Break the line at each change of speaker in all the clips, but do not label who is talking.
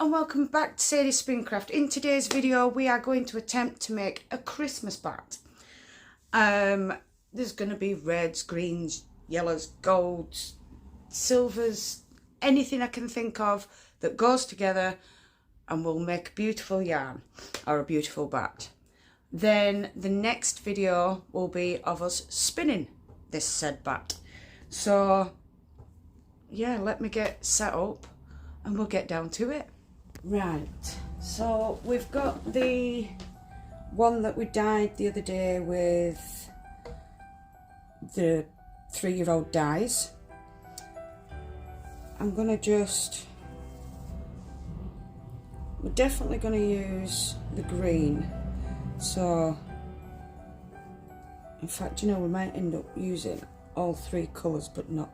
and welcome back to Sadie's Spincraft. In today's video we are going to attempt to make a Christmas bat. There's going to be reds, greens, yellows, golds, silvers, anything I can think of that goes together and will make a beautiful yarn or a beautiful bat. Then the next video will be of us spinning this said bat. So yeah, let me get set up and we'll get down to it. Right, so we've got the one that we dyed the other day with the 3-year-old dyes. I'm gonna we're definitely gonna use the green. So in fact, you know, we might end up using all 3 colours but not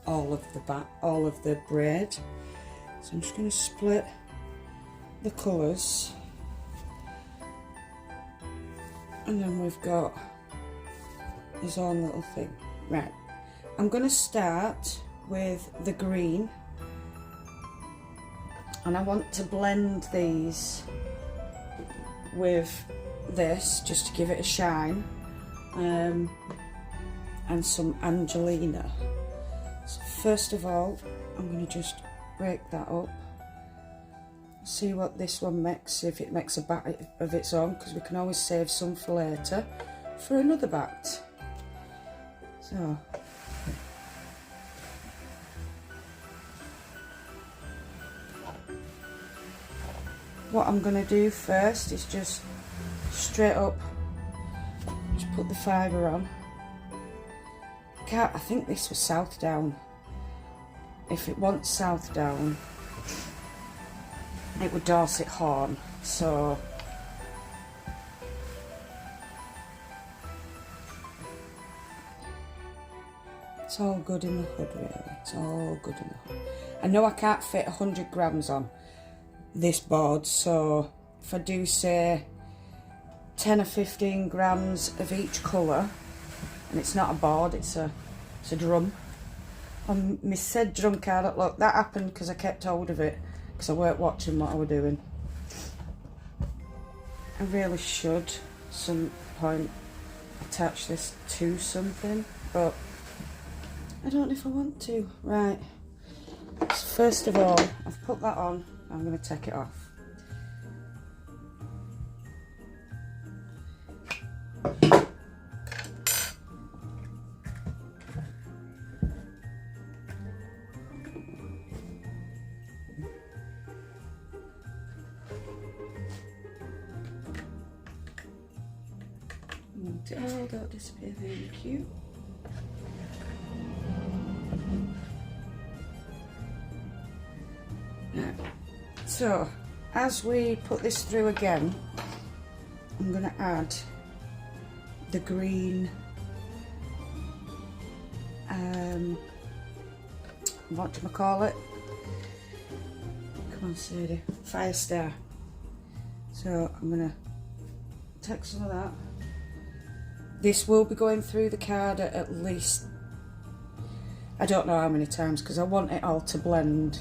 all of the braid. So I'm just going to split the colours, and then we've got his own little thing. Right, I'm going to start with the green, and I want to blend these with this just to give it a shine, and some Angelina. So first of all, I'm going to just break that up, see what this one makes, if it makes a bat of its own, because we can always save some for later for another bat. So what I'm going to do first is just straight up just put the fibre on. I think this was south down. If it wants south down, it would Dorset horn. So it's all good in the hood, really. It's all good in the hood. I know I can't fit 100 grams on this board, so if I do say 10 or 15 grams of each colour, and it's not a board, it's a drum. On my said drum card, look, that happened because I kept hold of it because I weren't watching what I was doing. I really should some point attach this to something, but I don't know if I want to. Right, so first of all, I've put that on, I'm going to take it off. Oh, don't disappear, thank you. Now, so as we put this through again, I'm going to add the green, what do I call it? Come on, Sadie, Fire Star. So I'm going to take some of that. This will be going through the card at least, I don't know how many times, because I want it all to blend.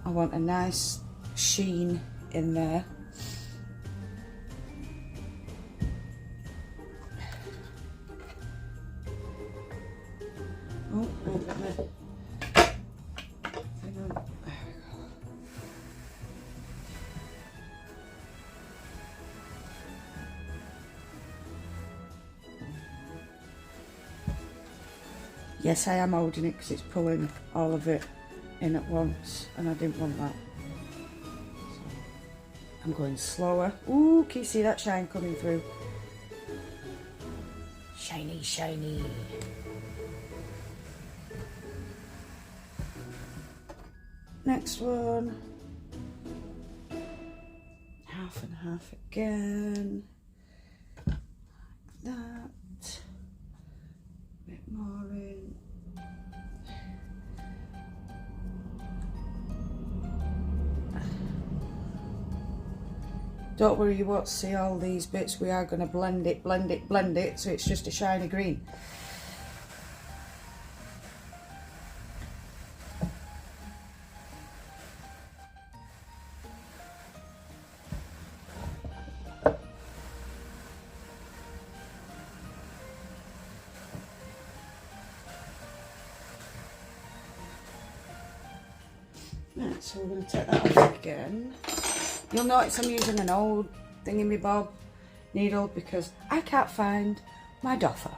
I want a nice sheen in there. Oh, wait a minute. Hang on. There we go. Yes, I am holding it because it's pulling all of it in at once, and I didn't want that. So I'm going slower. Ooh, can you see that shine coming through? Shiny, shiny. Next one. Half and half again. Like that. A bit more in. Don't worry, you won't see all these bits. We are going to blend it, so it's just a shiny green. Right, so we're going to take that off again. You'll notice I'm using an old thingy-me-bob needle because I can't find my doffer.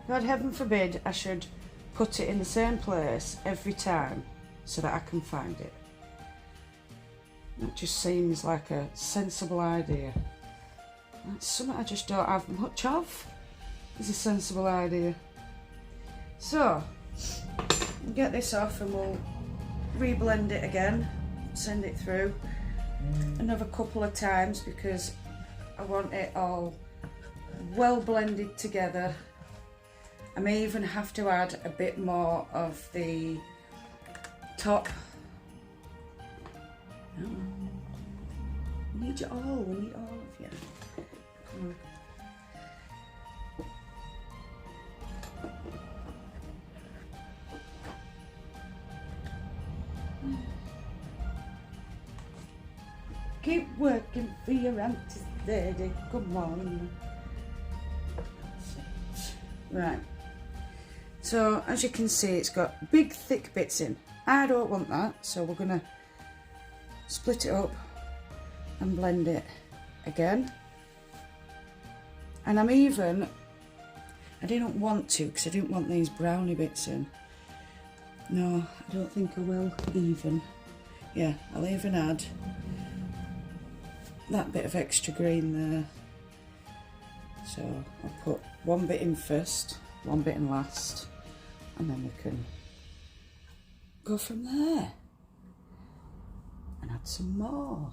God heaven forbid I should put it in the same place every time so that I can find it. That just seems like a sensible idea. That's something I just don't have much of. It's a sensible idea. So, we'll get this off and we'll reblend it again, send it through another couple of times because I want it all well blended together. I may even have to add a bit more of the top. No. We need you all, we need all of you. Come on. Keep working for your auntie lady, come on. Right, so as you can see it's got big thick bits in. I don't want that, so we're gonna split it up and blend it again. And I didn't want to because I didn't want these brownie bits in. No, I don't think I will even. Yeah, I'll even add that bit of extra green there. So I'll put one bit in first, one bit in last, and then we can go from there and add some more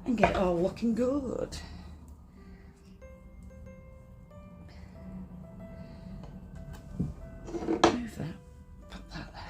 and get it all looking good. Move that, pop that there.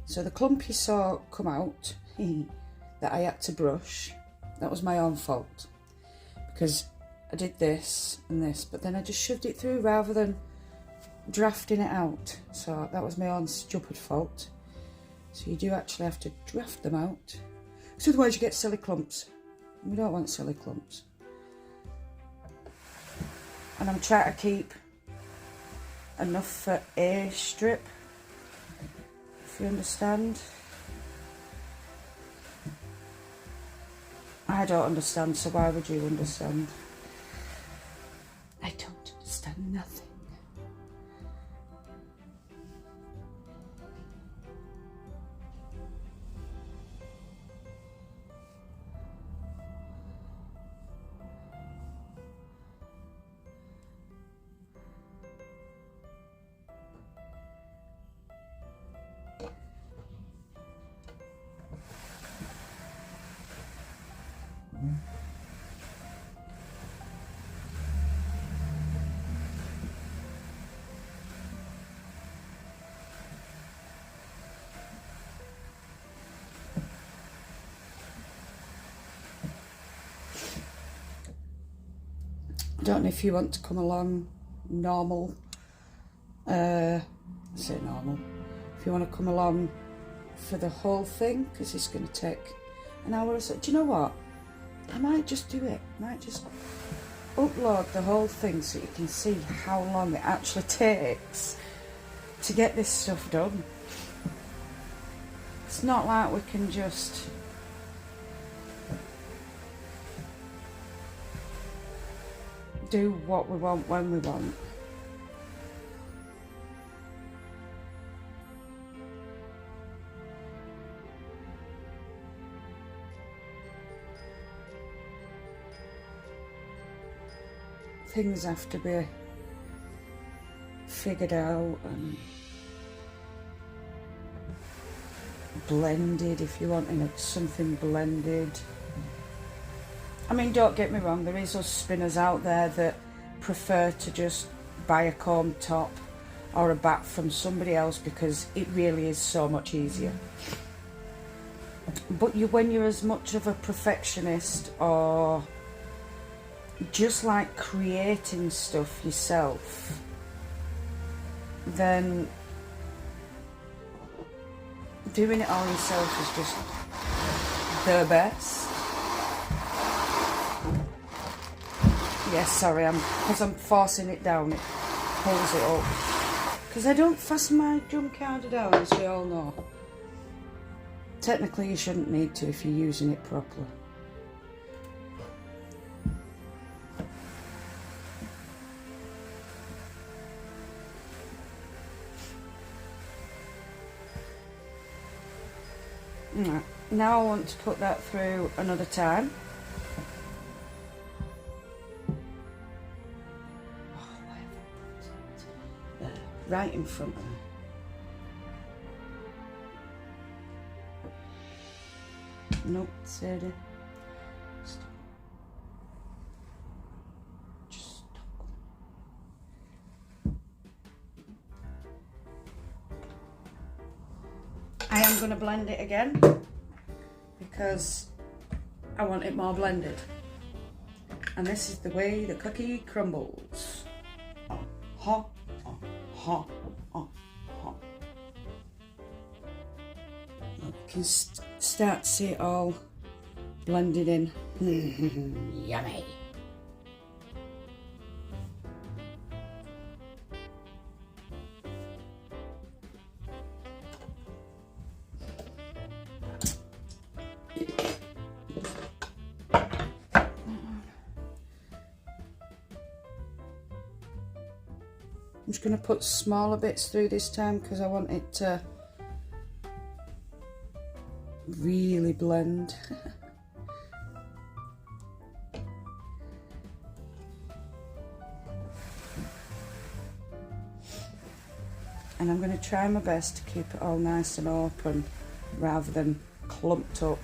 So the clump you saw come out that I had to brush, that was my own fault because I did this and this, but then I just shoved it through rather than drafting it out. So that was my own stupid fault. So you do actually have to draft them out because otherwise you get silly clumps. We don't want silly clumps. And I'm trying to keep enough for a strip, if you understand. I don't understand, so why would you understand? I don't understand nothing. I don't know if you want to come along normal, I say normal, if you want to come along for the whole thing, because it's going to take an hour or so. Do you know what? I might just do it. I might just upload the whole thing so you can see how long it actually takes to get this stuff done. It's not like we can just do what we want when we want. Things have to be figured out and blended if you want something blended. I mean, don't get me wrong, there is us spinners out there that prefer to just buy a comb top or a batt from somebody else because it really is so much easier. But when you're as much of a perfectionist or just like creating stuff yourself, then doing it all yourself is just the best. Yes, sorry, because I'm forcing it down, it pulls it up. Because I don't fasten my drum carder down, as we all know. Technically you shouldn't need to if you're using it properly. Right. Now I want to put that through another time. Oh, where have I put it? There, right in front of me. Nope, Sadie. Just stop. I am going to blend it again because I want it more blended. And this is the way the cookie crumbles. Ha, ha, ha, ha, ha. You can start to see it all blended in. Yummy. I'm just going to put smaller bits through this time because I want it to really blend. And I'm going to try my best to keep it all nice and open rather than clumped up.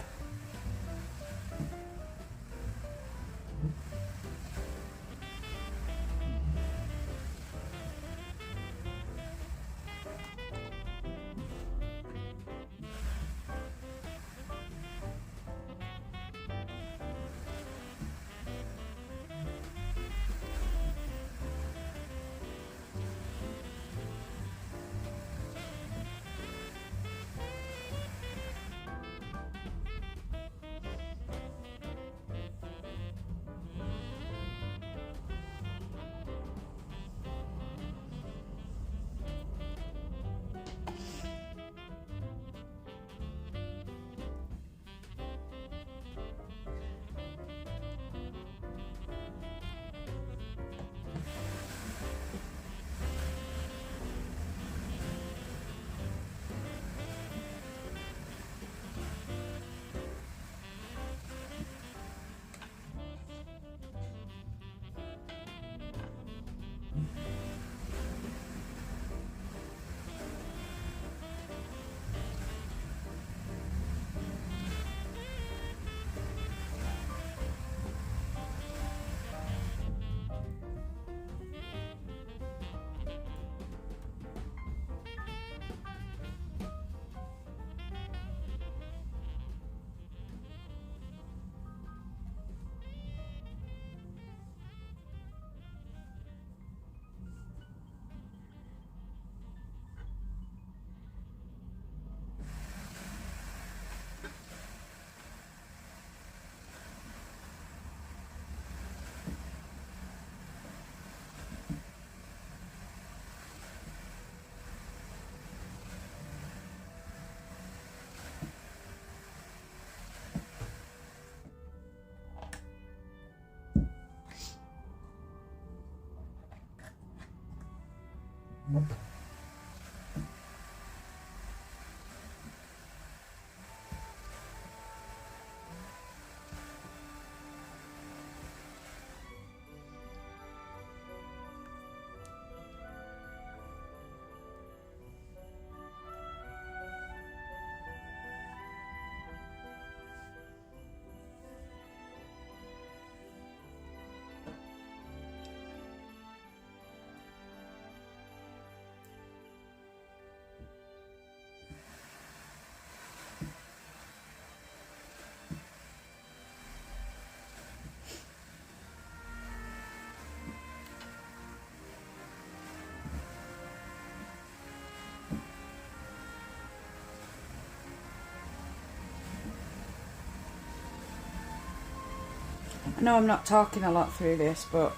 I know I'm not talking a lot through this, but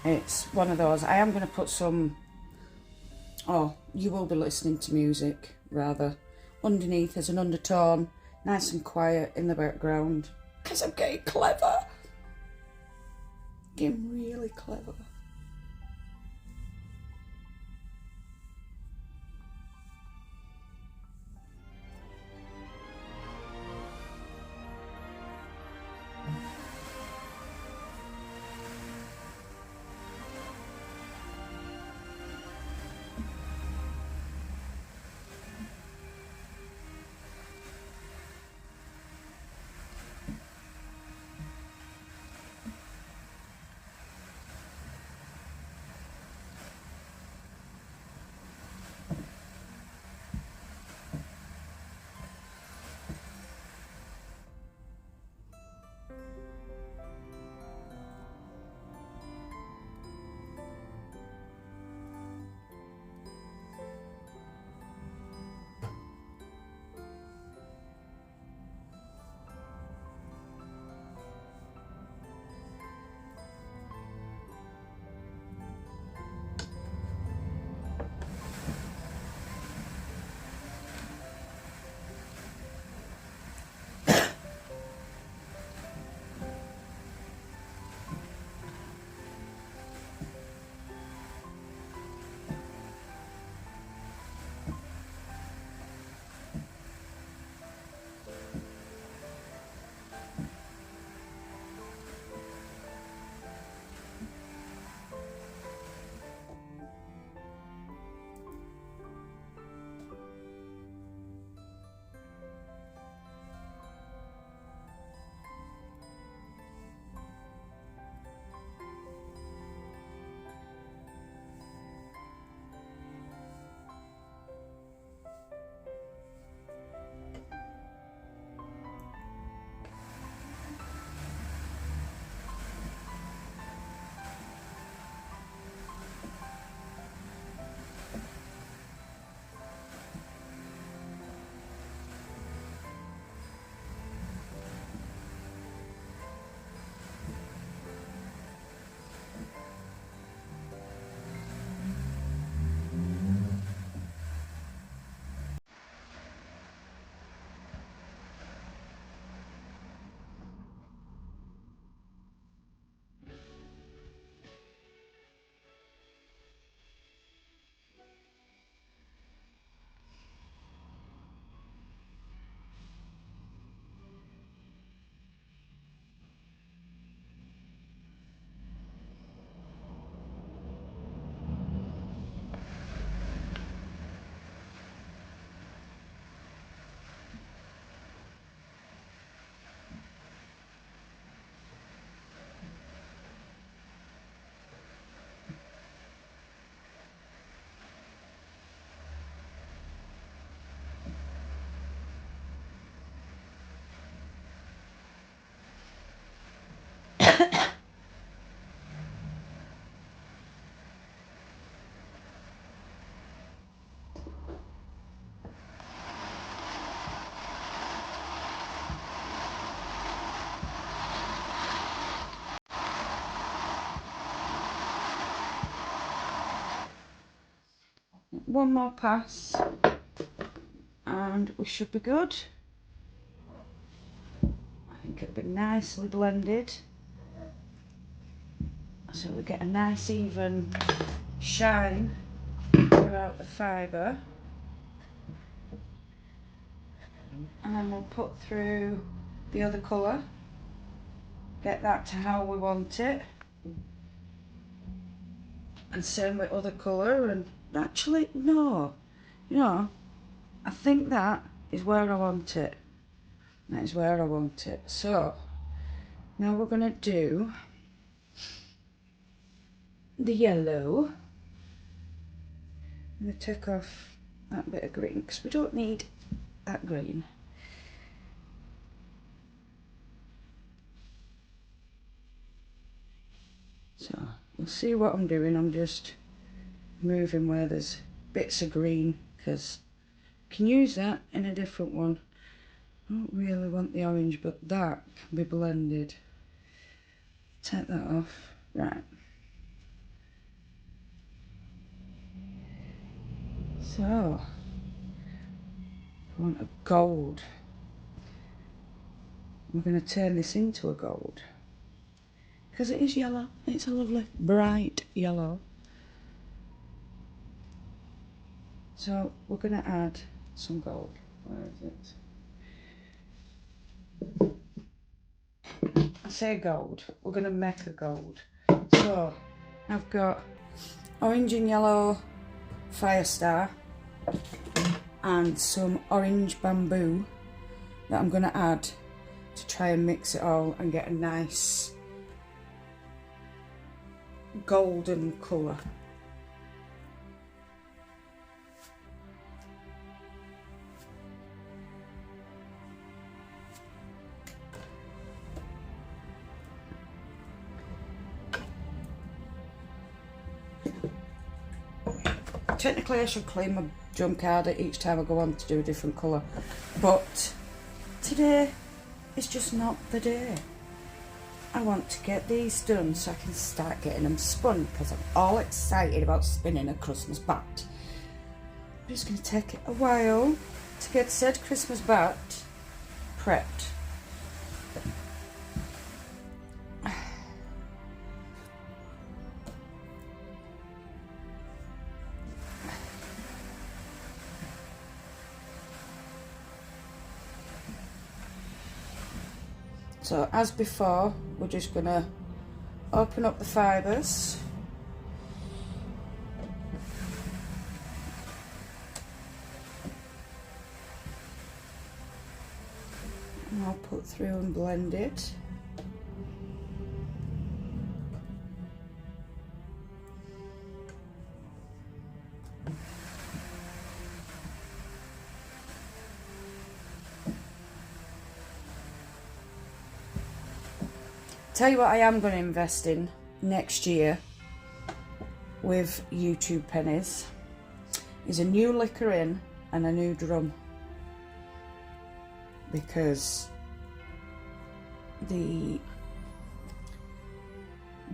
it's one of those. I am going to put some, oh, you will be listening to music, rather, underneath as an undertone, nice and quiet in the background, because I'm getting clever. Getting really clever. One more pass and we should be good. I think it'll be nicely blended so we get a nice even shine throughout the fibre, and then we'll put through the other colour, get that to how we want it, and same with other colour. And actually no, you know, I think that is where I want it. That is where I want it. So now we're going to do the yellow. I'm going to take off that bit of green because we don't need that green. So you'll see what I'm doing. I'm just moving where there's bits of green because you can use that in a different one. I don't really want the orange, but that can be blended. Take that off. Right. So, I want a gold. We're going to turn this into a gold. Because it is yellow. It's a lovely, bright yellow. So, we're going to add some gold. Where is it? I say gold. We're going to make a gold. So, I've got orange and yellow fire star and some orange bamboo that I'm going to add to try and mix it all and get a nice golden colour. Technically I should clean my drum card each time I go on to do a different colour, but today is just not the day. I want to get these done so I can start getting them spun because I'm all excited about spinning a Christmas batt. But it's going to take a while to get said Christmas batt prepped. So as before, we're just going to open up the fibres. And I'll put through and blend it. Tell you what I am going to invest in next year with YouTube pennies is a new liquor in and a new drum, because the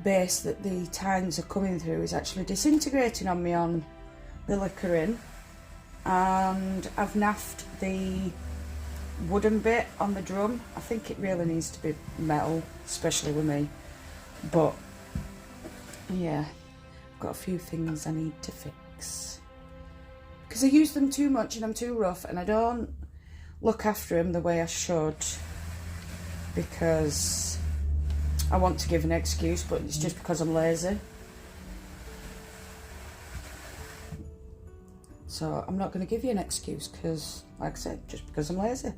base that the tines are coming through is actually disintegrating on me on the liquor in, and I've naffed the wooden bit on the drum. I think it really needs to be metal, especially with me, but yeah, I've got a few things I need to fix because I use them too much and I'm too rough and I don't look after them the way I should because I want to give an excuse, but it's just because I'm lazy. So I'm not going to give you an excuse because, like I said, just because I'm lazy.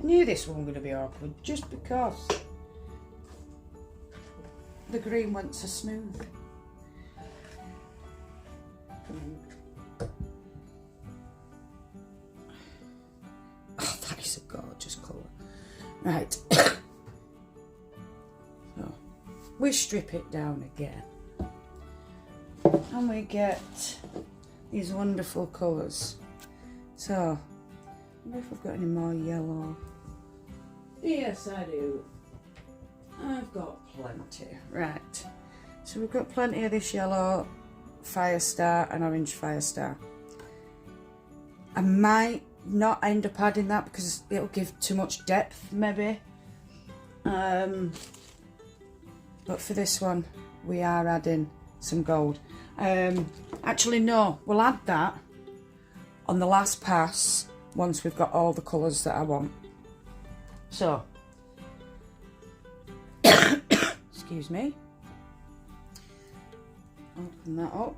I knew this one was going to be awkward just because the green went so smooth. Oh, that is a gorgeous colour. Right. So we strip it down again and we get these wonderful colours. So, I wonder if I've got any more yellow. Yes, I do. I've got plenty. Right. So we've got plenty of this yellow Fire Star and orange Fire Star. I might not end up adding that because it'll give too much depth, maybe. But for this one, we are adding some gold. Actually, no, we'll add that on the last pass once we've got all the colours that I want. So, excuse me. Open that up.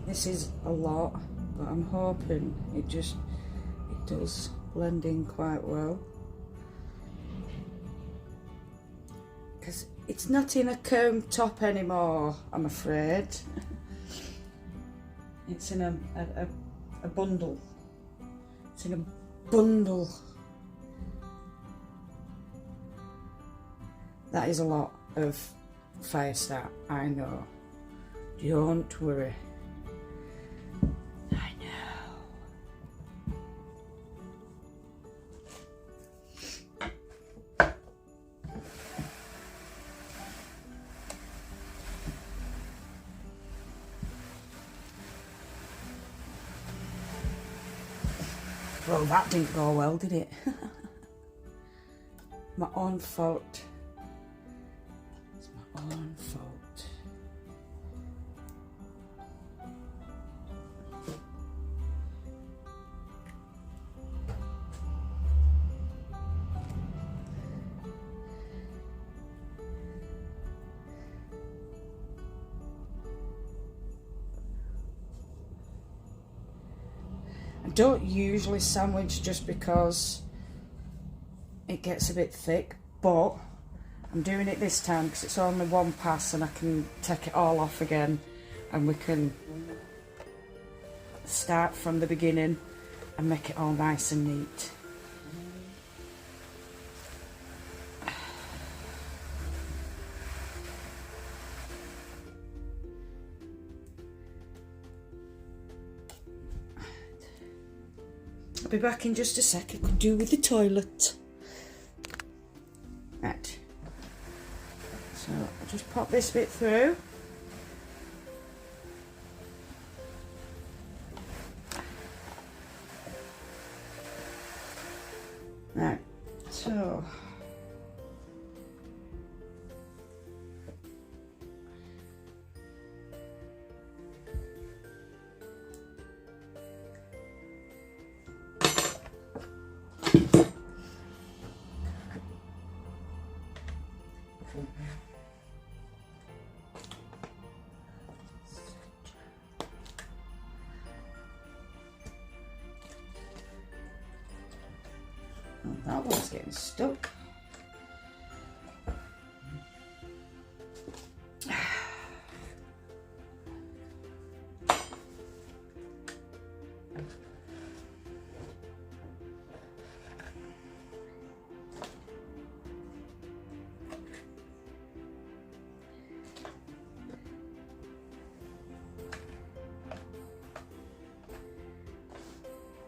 This is a lot, but I'm hoping it does blend in quite well. Because it's not in a comb top anymore, I'm afraid. It's in a bundle. It's in a bundle. That is a lot of Fire Star, I know. Don't worry. I know. Well, that didn't go well, did it? My own fault. It's my own fault. I don't usually sandwich just because it gets a bit thick, but I'm doing it this time because it's only one pass and I can take it all off again and we can start from the beginning and make it all nice and neat. I'll be back in just a sec. I could do with the toilet. Right. So I'll just pop this bit through. Right. So that one's getting stuck.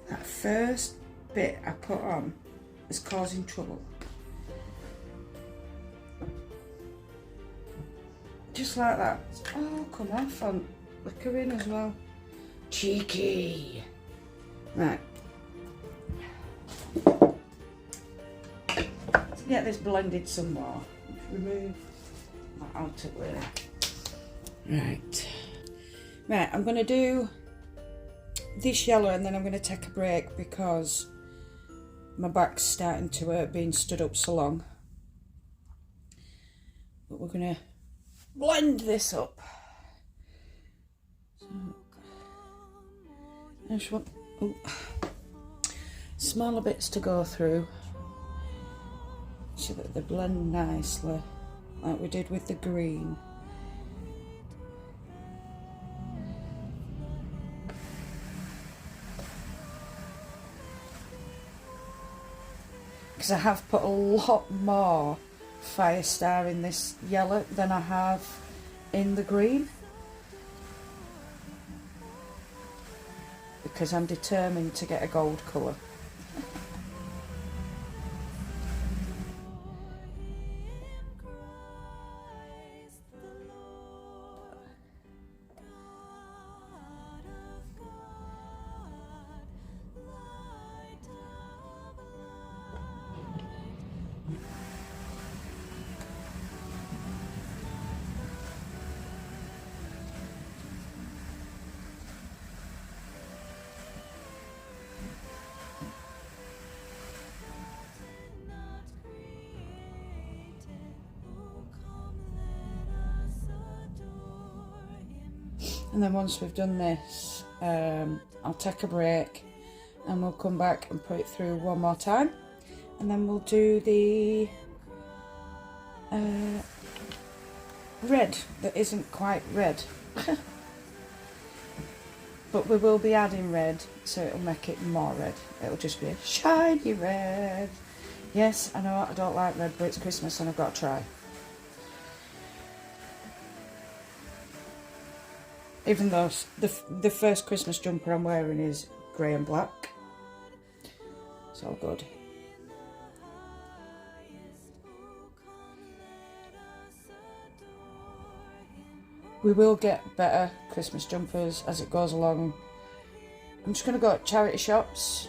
That first bit I put on is causing trouble. Just like that. Oh, come on, font. Liquor in as well. Cheeky. Right. Let's get this blended some more. Remove that outer layer. Right. Right, I'm going to do this yellow and then I'm going to take a break because my back's starting to hurt being stood up so long. But we're going to blend this up. So, I just want smaller bits to go through so that they blend nicely, like we did with the green. because I have put a lot more Fire Star in this yellow than I have in the green, because I'm determined to get a gold colour. And then once we've done this, I'll take a break and we'll come back and put it through one more time, and then we'll do the red that isn't quite red. But we will be adding red, so it'll make it more red. It'll just be a shiny red. Yes, I know I don't like red, but it's Christmas and I've got to try. Even though the first Christmas jumper I'm wearing is grey and black. It's all good. We will get better Christmas jumpers as it goes along. I'm just going to go at charity shops,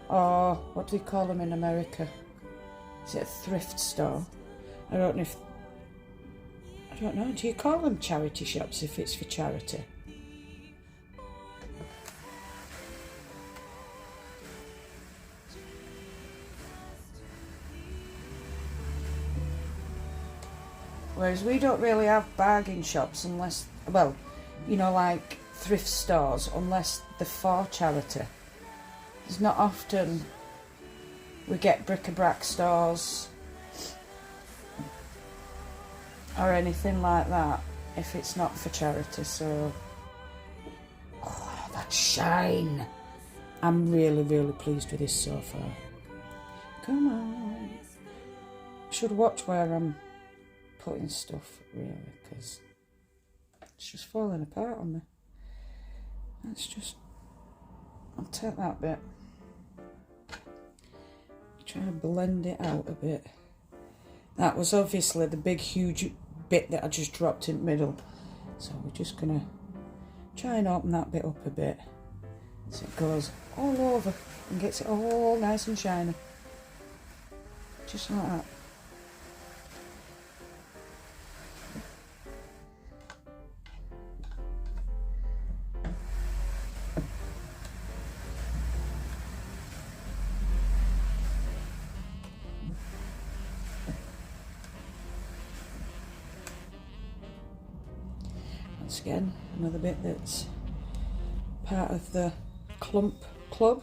or what do they call them in America? Is it a thrift store? I don't know, do you call them charity shops if it's for charity? Whereas we don't really have bargain shops unless, well, you know, like thrift stores, unless they're for charity. It's not often we get bric-a-brac stores or anything like that if it's not for charity. So, oh, that shine! I'm really, really pleased with this so far. Come on. Should watch where I'm putting stuff, really, because it's just falling apart on me. Let's just, I'll take that bit, try and blend it out a bit. That was obviously the big huge bit that I just dropped in the middle, so we're just gonna try and open that bit up a bit so it goes all over and gets it all nice and shiny, just like that. Once again, another bit that's part of the clump club.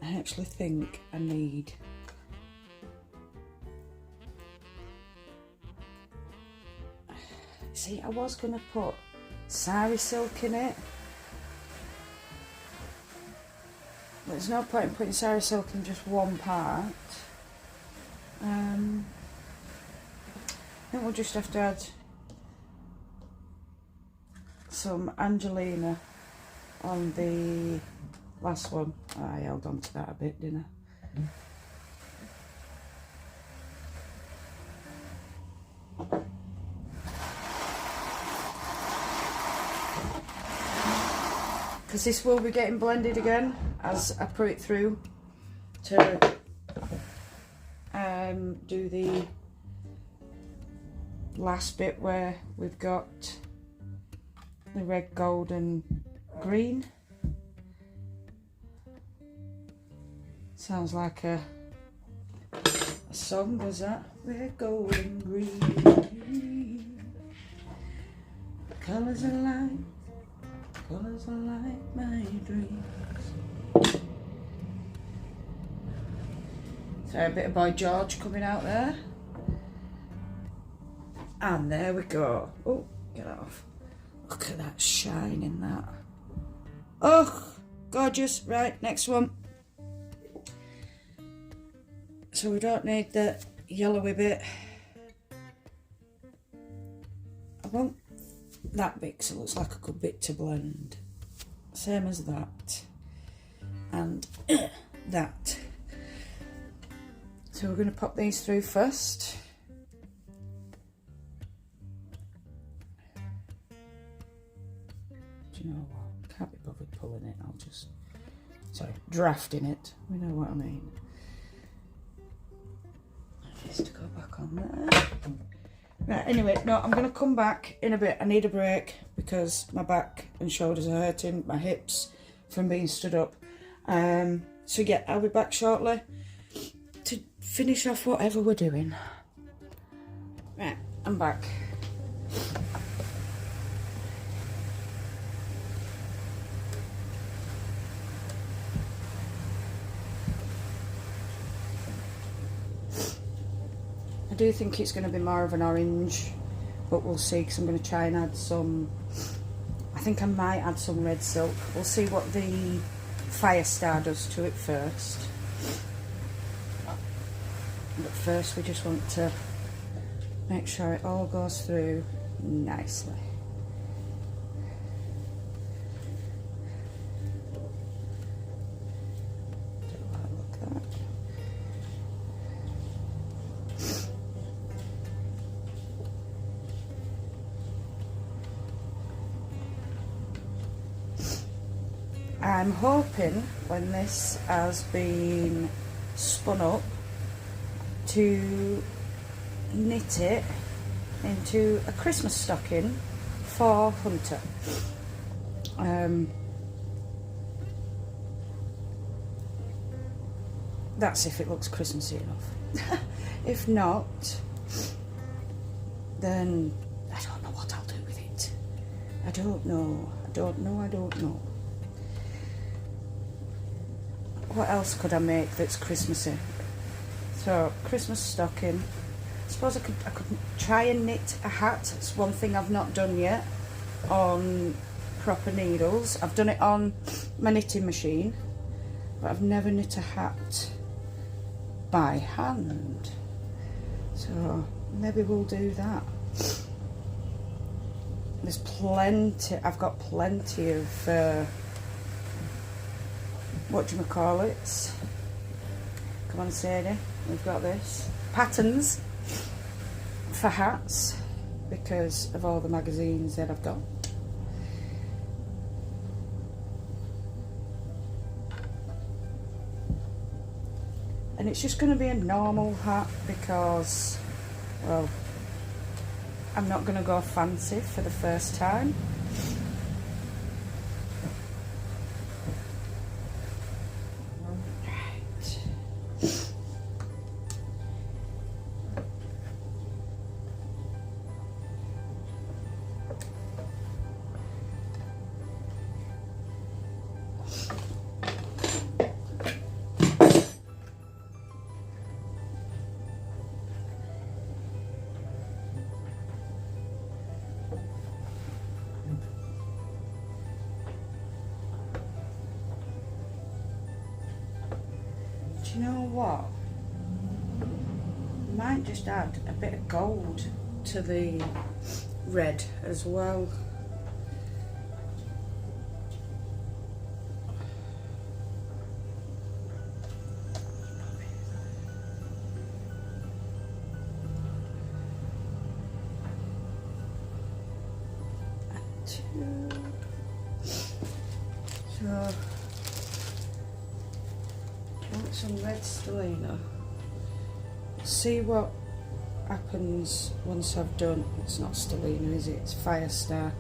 I actually think I need see, I was going to put sari silk in it. There's no point in putting sari silk in just one part. I think we'll just have to add some Angelina on the last one. I held on to that a bit, didn't I? Because this will be getting blended again as I put it through to do the last bit where we've got the red, gold and green. Sounds like a song, does that? Red, gold and green, colours are light, colours are like my dreams. So a bit of Boy George coming out there. And there we go. Oh, get that off. Look at that shine in that. Oh, gorgeous. Right, next one. So we don't need the yellowy bit. I want that bit because it looks like a good bit to blend. Same as that. And that. So we're going to pop these through first. Do you know what? Can't be bothered pulling it. I'll just, sorry, drafting it. We know what I mean. Just to go back on there. Right, anyway, no, I'm going to come back in a bit. I need a break because my back and shoulders are hurting, my hips from being stood up. So yeah, I'll be back shortly to finish off whatever we're doing. Right, I'm back. I do think it's going to be more of an orange, but we'll see, because I'm going to try and add some, I think I might add some red silk. We'll see what the Fire Star does to it first. But first we just want to make sure it all goes through nicely. Don't like that. I'm hoping when this has been spun up to knit it into a Christmas stocking for Hunter. That's if it looks Christmassy enough. If not, then I don't know what I'll do with it. I don't know. What else could I make that's Christmassy? So, Christmas stocking. I suppose I could try and knit a hat. It's one thing I've not done yet on proper needles. I've done it on my knitting machine, but I've never knit a hat by hand. So, maybe we'll do that. There's plenty, I've got plenty of, whatchamacallits. Come on, Sadie. We've got this. Patterns for hats because of all the magazines that I've got. And it's just going to be a normal hat because, well, I'm not going to go fancy for the first time. you know what? I might just add a bit of gold to the red as well. So, want some red stellina. See what happens once I've done. It's not stellina, is it? It's Firestar.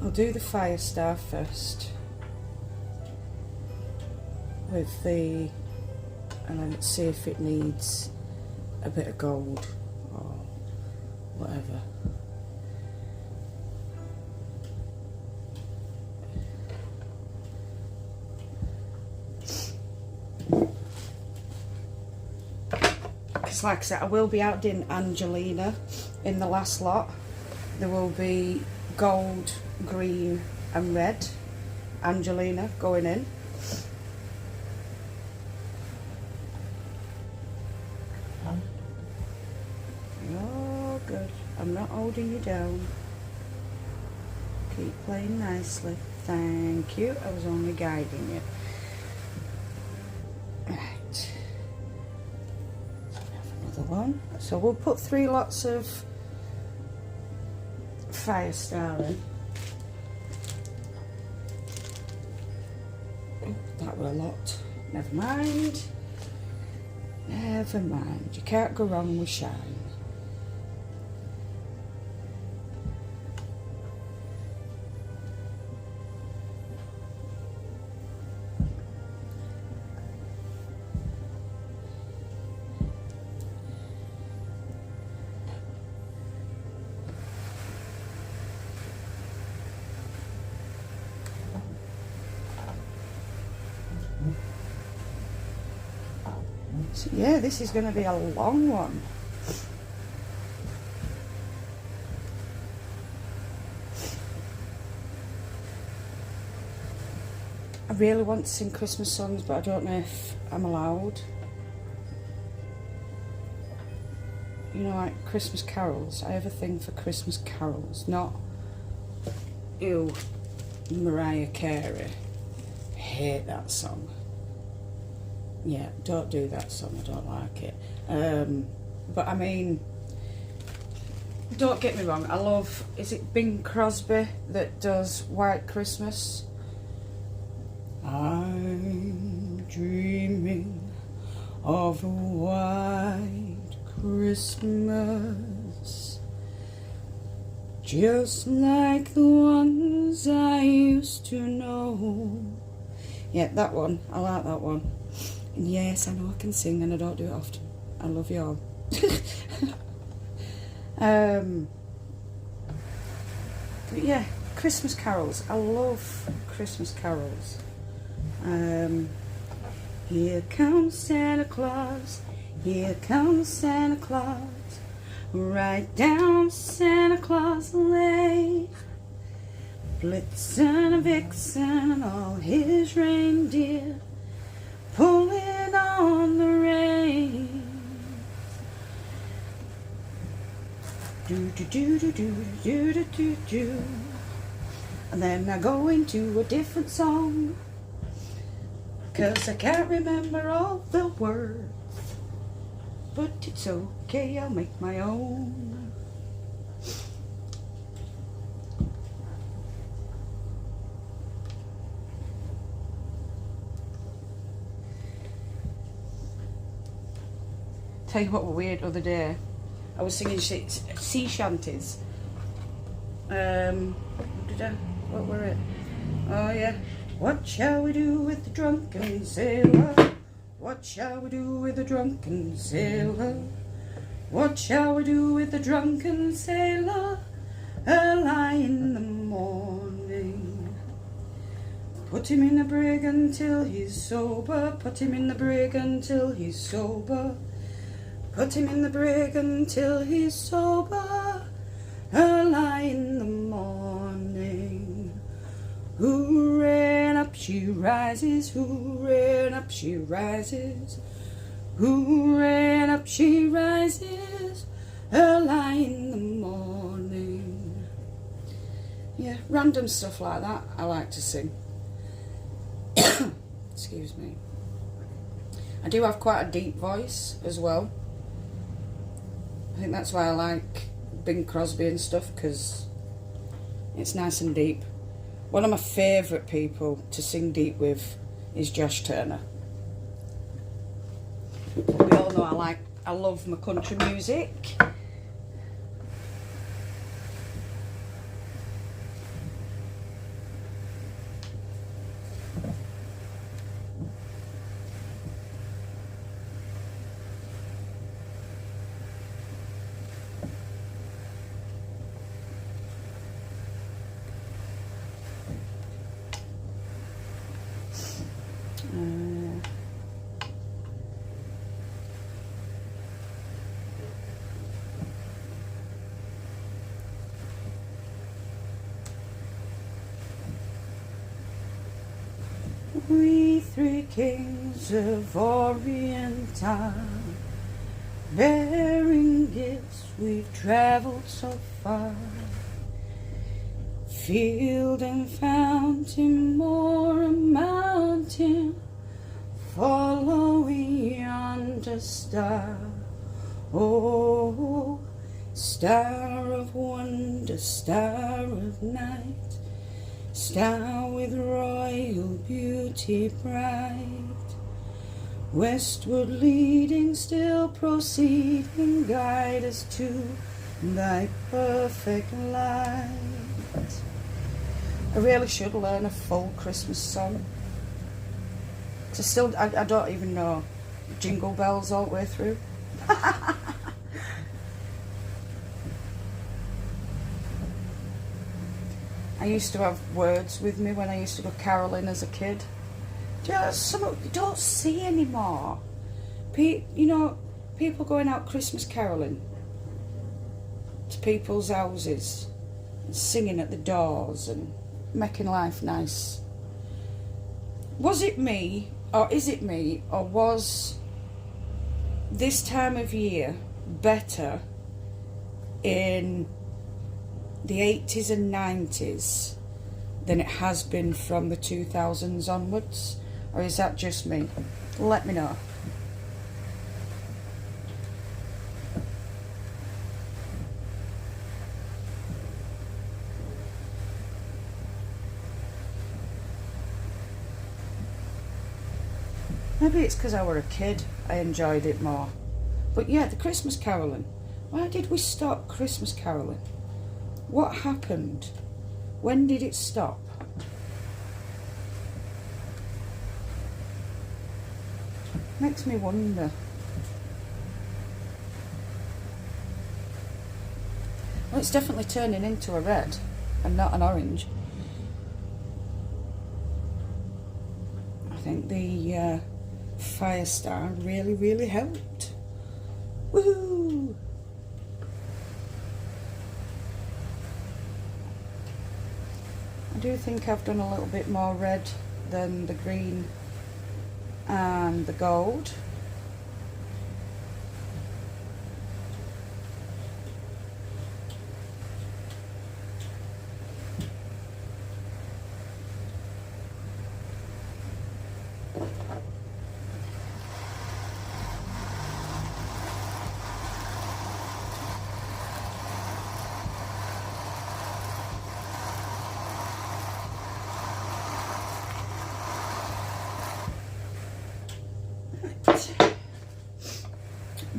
I'll do the Firestar first with the, and then let's see if it needs a bit of gold or whatever. Because like I said, I will be adding Angelina in the last lot. There will be gold, green and red Angelina going in. Oh good, I'm not holding you down. Keep playing nicely. Thank you, I was only guiding you. Right. Another one. So we'll put 3 lots of Firestar in. Oh, that were a lot. Never mind. Never mind. You can't go wrong with shine. So yeah, this is going to be a long one. I really want to sing Christmas songs, but I don't know if I'm allowed. You know, like Christmas carols. I have a thing for Christmas carols, not ew, Mariah Carey. I hate that song. Yeah, don't do that song, I don't like it. But I mean, don't get me wrong, I love, is it Bing Crosby that does White Christmas? I'm dreaming of a white Christmas, just like the ones I used to know. Yeah, that one, I like that one. And yes, I know I can sing and I don't do it often. I love you all. But yeah, Christmas carols. I love Christmas carols. Here comes Santa Claus. Here comes Santa Claus. Right down Santa Claus Lane. Blitzen and Vixen and all his reindeer, pulling on the reins. Do do do do do do do do do. And then I go into a different song, 'cause I can't remember all the words. But it's okay, I'll make my own. Tell you what was weird other day. I was singing sea shanties. What were it? Oh yeah. What shall we do with the drunken sailor? What shall we do with the drunken sailor? What shall we do with the drunken sailor? Early in the morning. Put him in the brig until he's sober. Put him in the brig until he's sober. Put him in the brig until he's sober, early in the morning. Hooray, and up she rises, hooray, and up she rises. Hooray, up she rises, early in the morning. Yeah, random stuff like that I like to sing. Excuse me. I do have quite a deep voice as well. I think that's why I like Bing Crosby and stuff, because it's nice and deep. One of my favourite people to sing deep with is Josh Turner. We all know I love my country music. We three kings of Orient time, bearing gifts, we've travelled so far. Field and fountain, moor and mountain, following yonder star. Oh, star of wonder, star of night, star with royal beauty bright, westward leading, still proceeding, guide us to thy perfect light. I really should learn a full Christmas song. I don't even know Jingle Bells all the way through. I used to have words with me when I used to go caroling as a kid. Just some you don't see anymore. People going out Christmas caroling to people's houses and singing at the doors and making life nice. Was it me, or is it me, or was this time of year better in the 80s and 90s than it has been from the 2000s onwards? Or is that just me? Let me know. Maybe it's because I were a kid, I enjoyed it more. But yeah, the Christmas caroling. Why did we stop Christmas caroling? What happened? When did it stop? Makes me wonder. Well, it's definitely turning into a red and not an orange. I think the fire star really, really helped. Woohoo! I do think I've done a little bit more red than the green and the gold.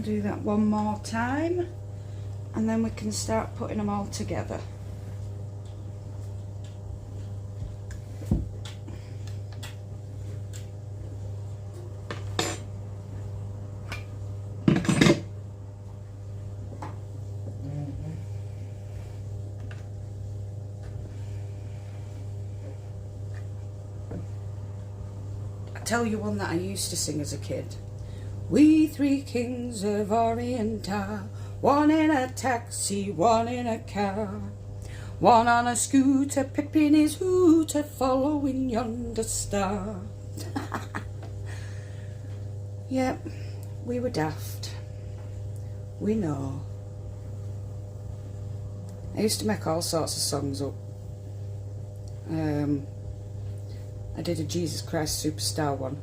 Do that one more time and then we can start putting them all together. I'll tell you one that I used to sing as a kid. We three kings of Orient are, one in a taxi, one in a car, one on a scooter, pipping his hooter, following yonder star. Yep, We were daft. We know. I used to make all sorts of songs up. I did a Jesus Christ Superstar one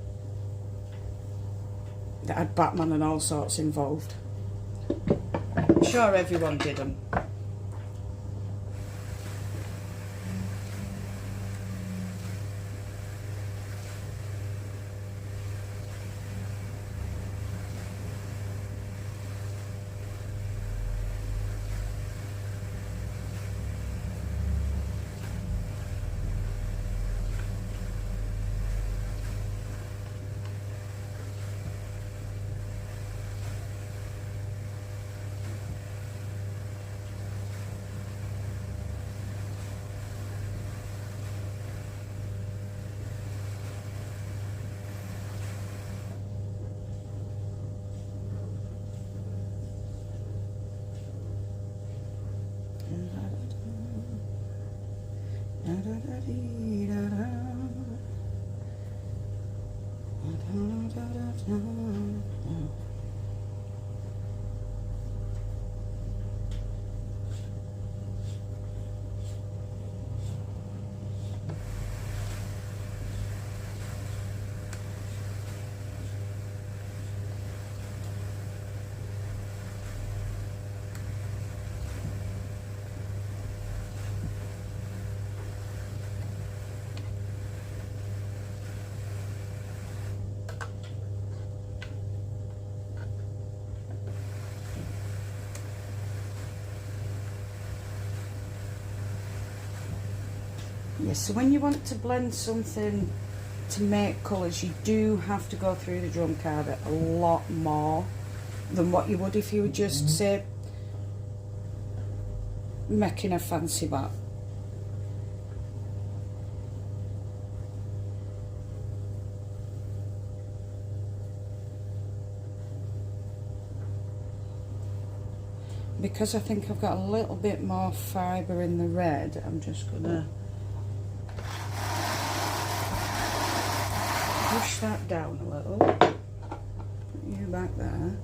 that had Batman and all sorts involved. I'm sure everyone did them. Yes, so when you want to blend something to make colours, you do have to go through the drum card a lot more than what you would if you were just, say, making a fancy batt. Because I think I've got a little bit more fibre in the red, I'm just going to push that down a little. Put you back there.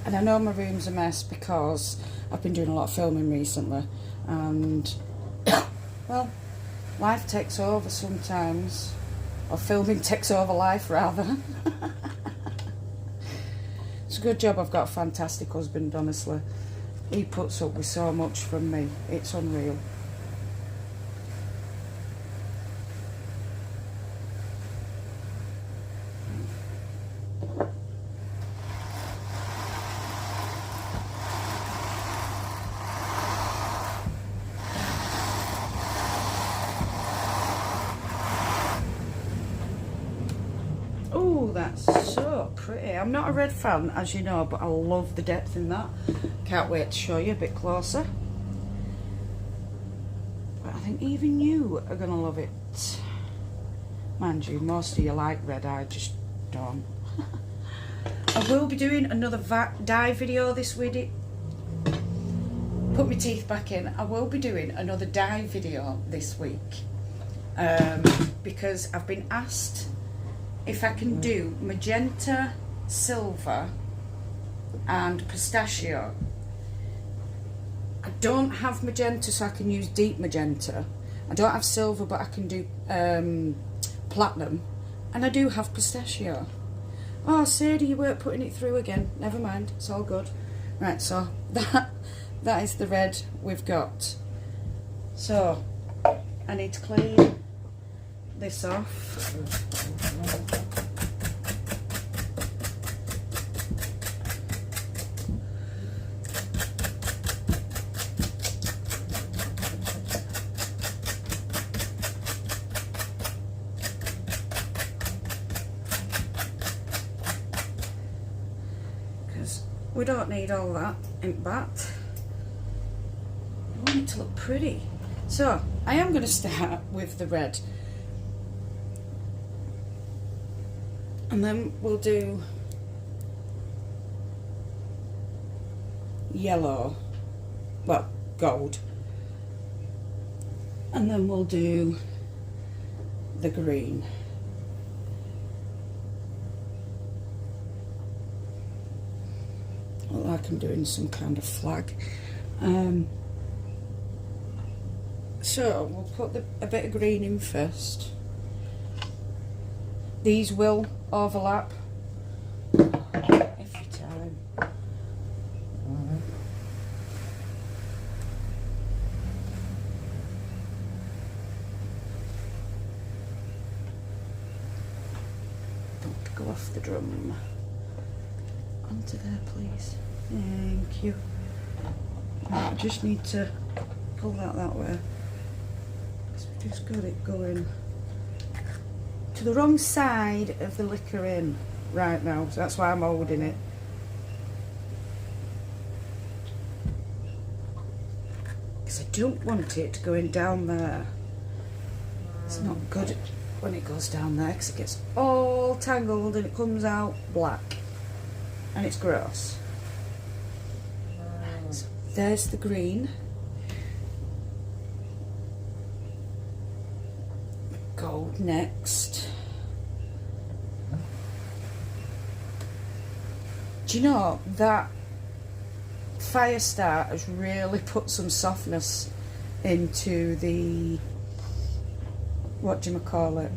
And I know my room's a mess because I've been doing a lot of filming recently, and well, life takes over sometimes, or filming takes over life rather. It's a good job I've got a fantastic husband, honestly. He puts up with so much from me, it's unreal. Oh, that's so pretty. I'm not a red fan, as you know, but I love the depth in that. Can't wait to show you a bit closer. But I think even you are going to love it. Mind you, most of you like red, I just don't. I will be doing another dye video this week. Put my teeth back in. I will be doing another dye video this week because I've been asked if I can do magenta, silver and pistachio. I don't have magenta, so I can use deep magenta. I don't have silver, but I can do platinum, and I do have pistachio. Oh, Sadie, you weren't putting it through again. Never mind, it's all good. Right, so that is the red we've got. So I need to clean this off. Because we don't need all that in batt. I want it to look pretty. So I am going to start with the red, and then we'll do yellow, well, gold, and then we'll do the green. Look like I'm doing some kind of flag. So we'll put a bit of green in first. These will overlap every time. Don't go off the drum. Onto there, please. Thank you. I just need to pull that way. We just got it going to the wrong side of the liquor in right now, so that's why I'm holding it. Because I don't want it going down there. It's not good when it goes down there because it gets all tangled and it comes out black and it's gross. So there's the green. Gold next. Do you know that fire start has really put some softness into the, what do you call it,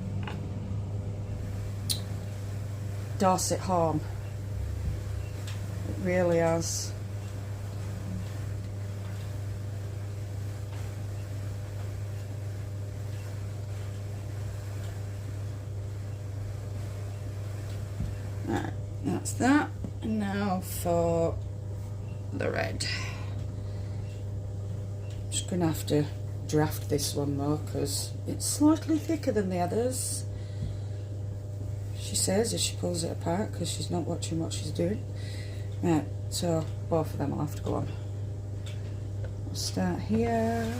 Dorset horn. It really has. Right, that's that. And now for the red. I'm just going to have to draft this one though, because it's slightly thicker than the others. She says as she pulls it apart, because she's not watching what she's doing. Right, so both of them will have to go on. We'll start here.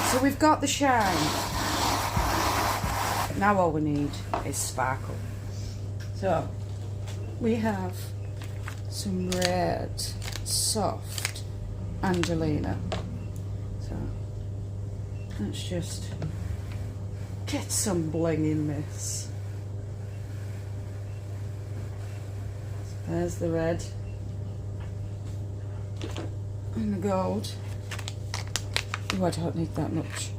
So we've got the shine. Now all we need is sparkle. So we have some red, soft Angelina. So let's just get some bling in this. There's the red and the gold. Oh, I don't need that much.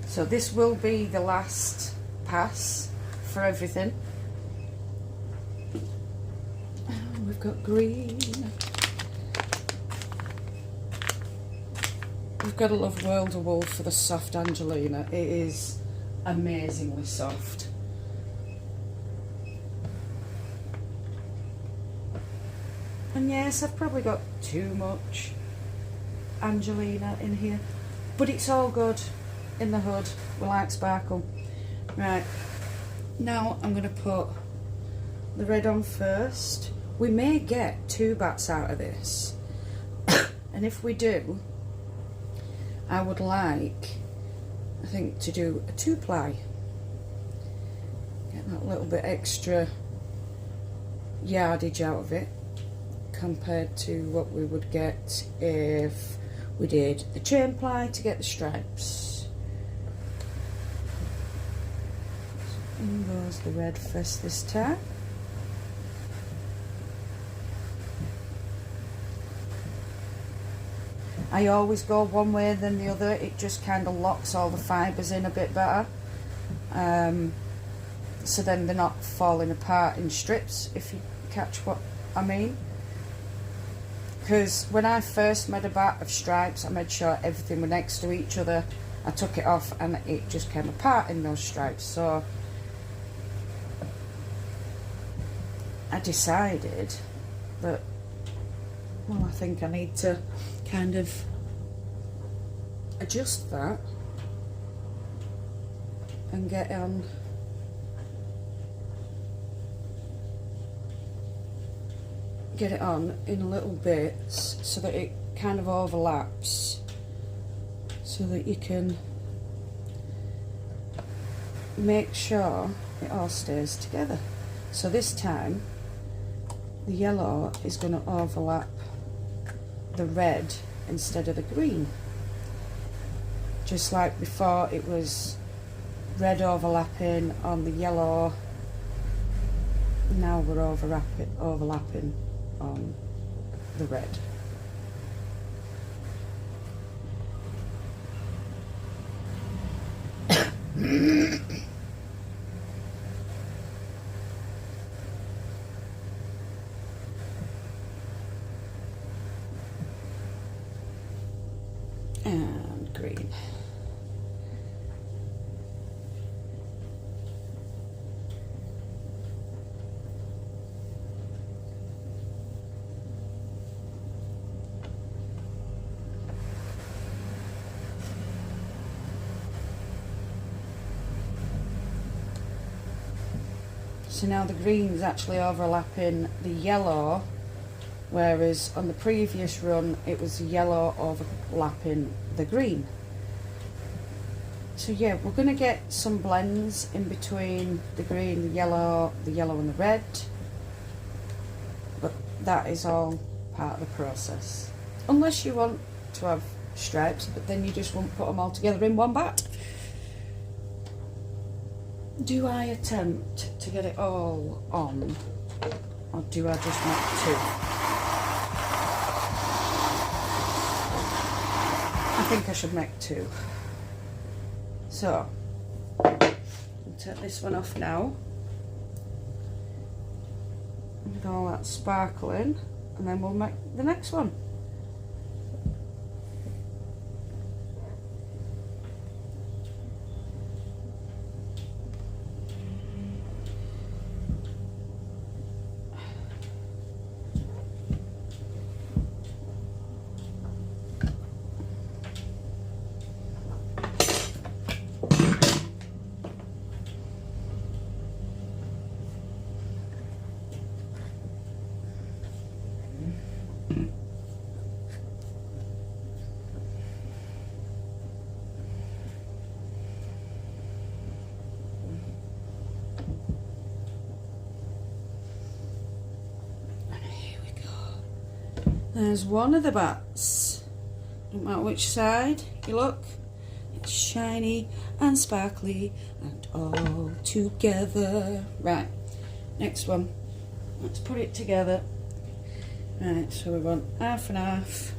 So this will be the last pass for everything. Oh, we've got green. We've got to love World of Wool for the soft Angelina. It is amazingly soft. And yes, I've probably got too much Angelina in here, but it's all good. In the hood, we like sparkle. Right, now I'm going to put the red on first. We may get 2 batts out of this, and if we do, I would like, I think, to do a 2-ply. Get that little bit extra yardage out of it compared to what we would get if we did the chain ply to get the stripes. In goes the red first this time. I always go one way than the other. It just kind of locks all the fibres in a bit better. So then they're not falling apart in strips, if you catch what I mean. Because when I first made a batt of stripes, I made sure everything were next to each other. I took it off and it just came apart in those stripes. So I decided that, well, I think I need to kind of adjust that and get it on in little bits so that it kind of overlaps, so that you can make sure it all stays together. So this time the yellow is going to overlap the red instead of the green. Just like before, it was red overlapping on the yellow. Now we're overlapping on the red. And green. So now the green is actually overlapping the yellow, whereas on the previous run it was the yellow overlapping the green. So yeah, we're going to get some blends in between the green, the yellow and the red, but that is all part of the process. Unless you want to have stripes, but then you just won't put them all together in one batt. Do I attempt to get it all on, or do I just make 2? I think I should make 2. So, I'll take this one off now. With all that sparkling, and then we'll make the next one. There's one of the batts. No matter which side you look, it's shiny and sparkly and all together. Right, next one. Let's put it together. Right, so we want half and half.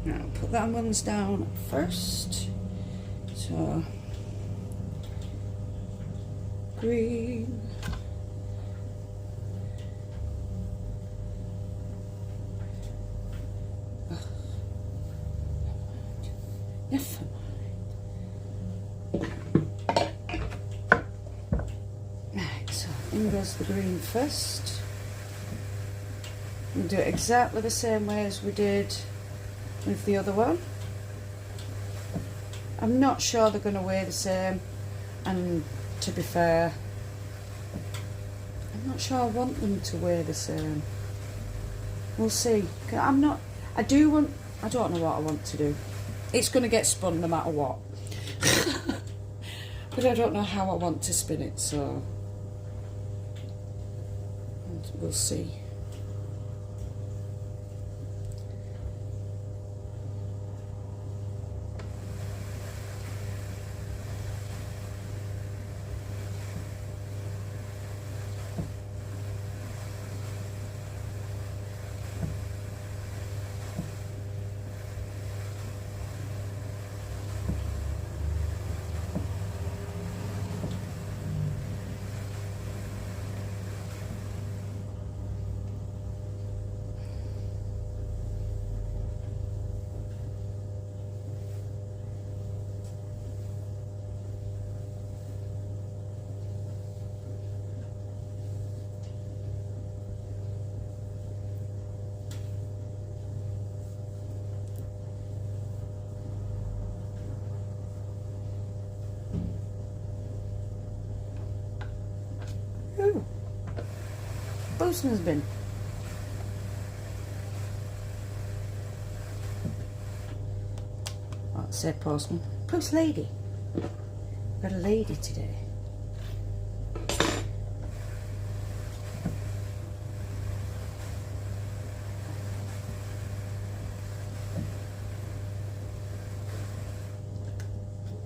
Now put that ones down first. So green. Never mind. Right, so in goes the green first. We'll do it exactly the same way as we did with the other one. I'm not sure they're going to weigh the same, and to be fair, I'm not sure I want them to weigh the same. We'll see. I don't know what I want to do. It's going to get spun no matter what. But I don't know how I want to spin it, so we'll see. Ooh, postman's bin. Oh, it said postman. Post lady. Got a lady today.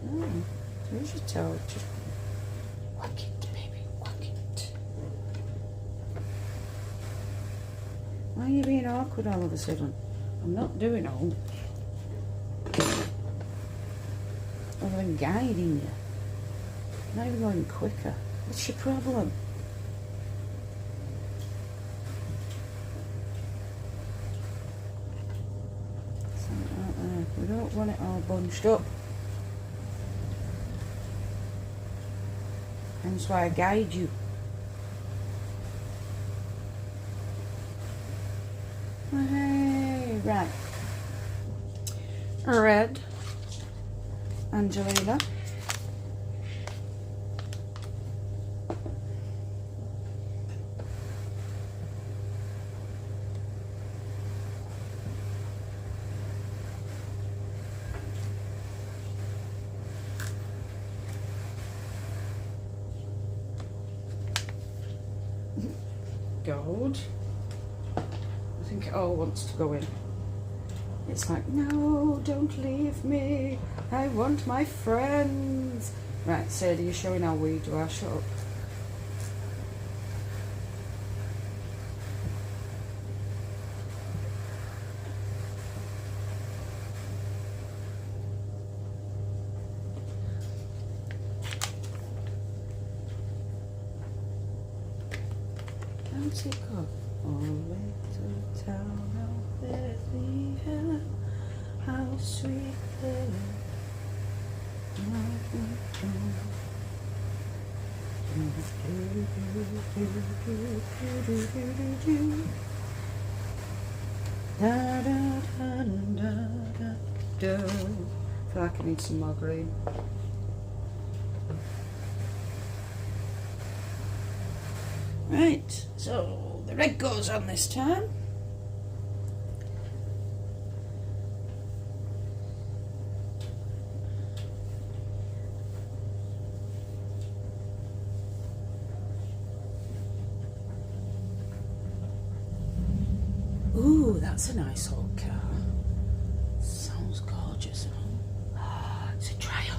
Oh, there's your toe. Just whack it, baby, whack it. Why are you being awkward all of a sudden? I'm not doing all. Other than guiding you. Not even going quicker. What's your problem? Something like that. We don't want it all bunched up. That's why I guide you. Hey, right. Red. Angelina. Gold. I think it all wants to go in. It's like, no, don't leave me. I want my friends. Right, Sadie, you're showing how we do our shut up. How's it go? Oh, little town of Bethlehem, how sweet the I feel like I need some more green. Right, so the red goes on this time. Ooh, that's a nice old car. Sounds gorgeous. It's a Triumph.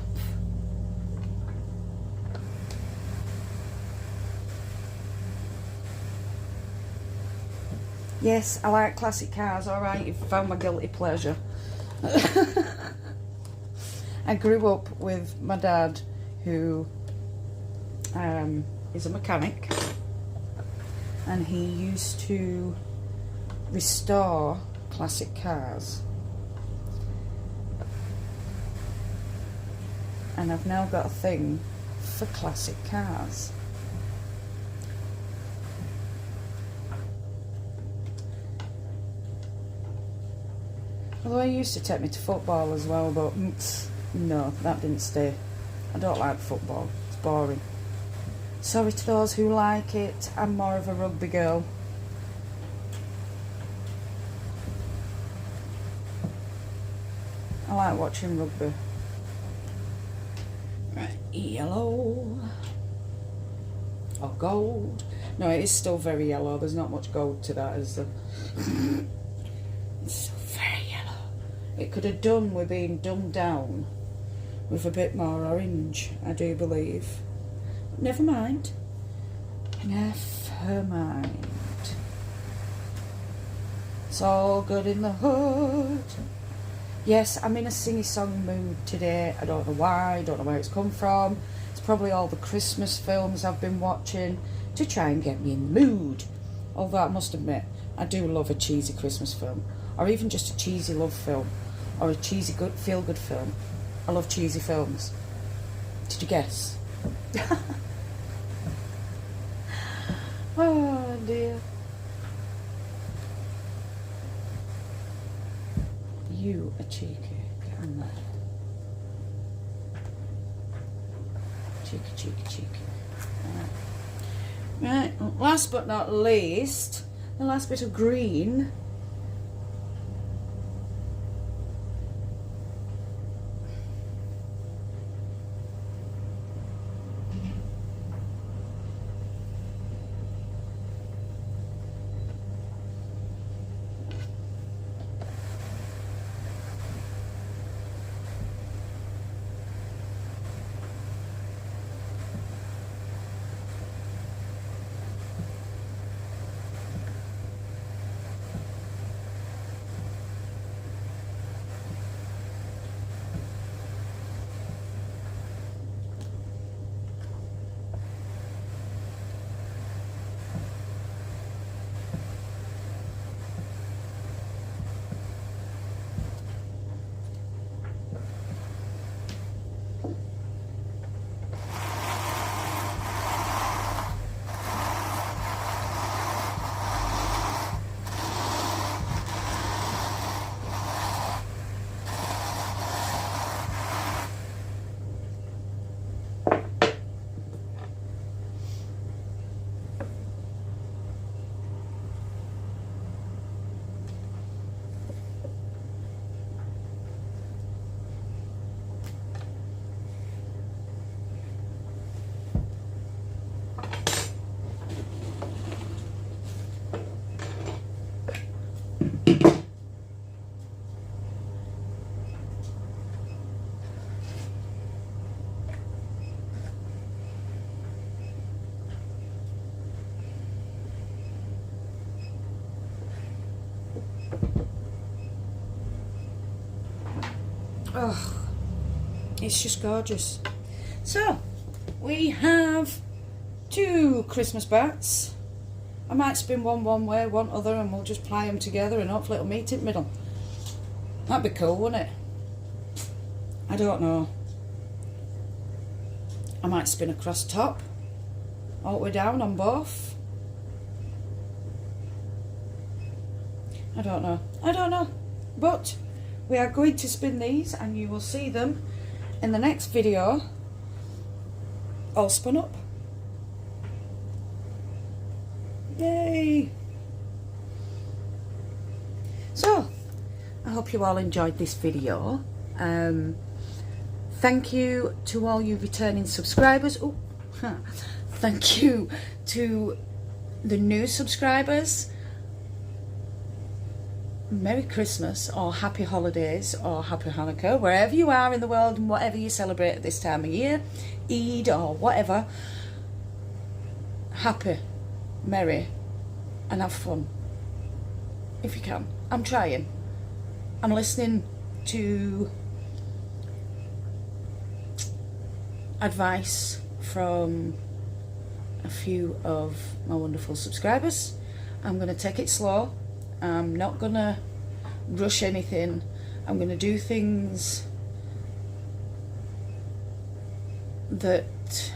Yes, I like classic cars. Alright, you've found my guilty pleasure. I grew up with my dad, who is a mechanic, and he used to restore classic cars. And I've now got a thing for classic cars. Although he used to take me to football as well, but no, that didn't stay. I don't like football, it's boring. Sorry to those who like it, I'm more of a rugby girl. I like watching rugby. Right, yellow. Or gold. No, it is still very yellow, there's not much gold to that, is there? It's still very yellow. It could have done with being dumbed down with a bit more orange, I do believe. Never mind. Never mind. It's all good in the hood. Yes, I'm in a singy-song mood today. I don't know why, I don't know where it's come from. It's probably all the Christmas films I've been watching to try and get me in the mood. Although I must admit, I do love a cheesy Christmas film. Or even just a cheesy love film. Or a cheesy good feel-good film. I love cheesy films. Did you guess? Oh dear. You are cheeky. Get on there. Cheeky, cheeky, cheeky. Right, last but not least, the last bit of green. Oh, it's just gorgeous. So, we have 2 Christmas bats. I might spin one way, one other, and we'll just ply them together and hopefully it'll meet in the middle. That'd be cool, wouldn't it? I don't know. I might spin across top, all the way down on both. I don't know. But we are going to spin these and you will see them in the next video all spun up. Yay! So, I hope you all enjoyed this video. Thank you to all you returning subscribers. Oh, thank you to the new subscribers. Merry Christmas or Happy Holidays or Happy Hanukkah, wherever you are in the world and whatever you celebrate at this time of year, Eid or whatever. Happy, merry, and have fun if you can. I'm trying. I'm listening to advice from a few of my wonderful subscribers. I'm going to take it slow. I'm not going to rush anything. I'm going to do things that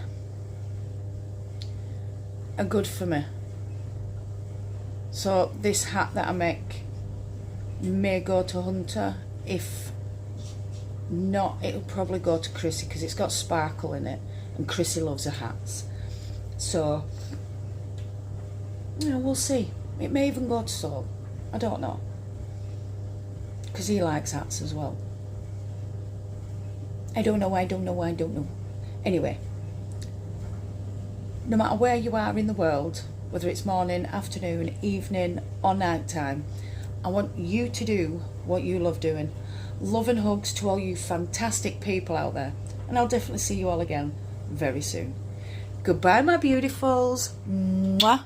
are good for me. So this hat that I make may go to Hunter. If not, it'll probably go to Chrissy because it's got sparkle in it and Chrissy loves her hats. So, you know, we'll see. It may even go to Sol. I don't know. Because he likes hats as well. I don't know. Anyway, no matter where you are in the world, whether it's morning, afternoon, evening or night time, I want you to do what you love doing. Love and hugs to all you fantastic people out there. And I'll definitely see you all again very soon. Goodbye, my beautifuls. Mwah.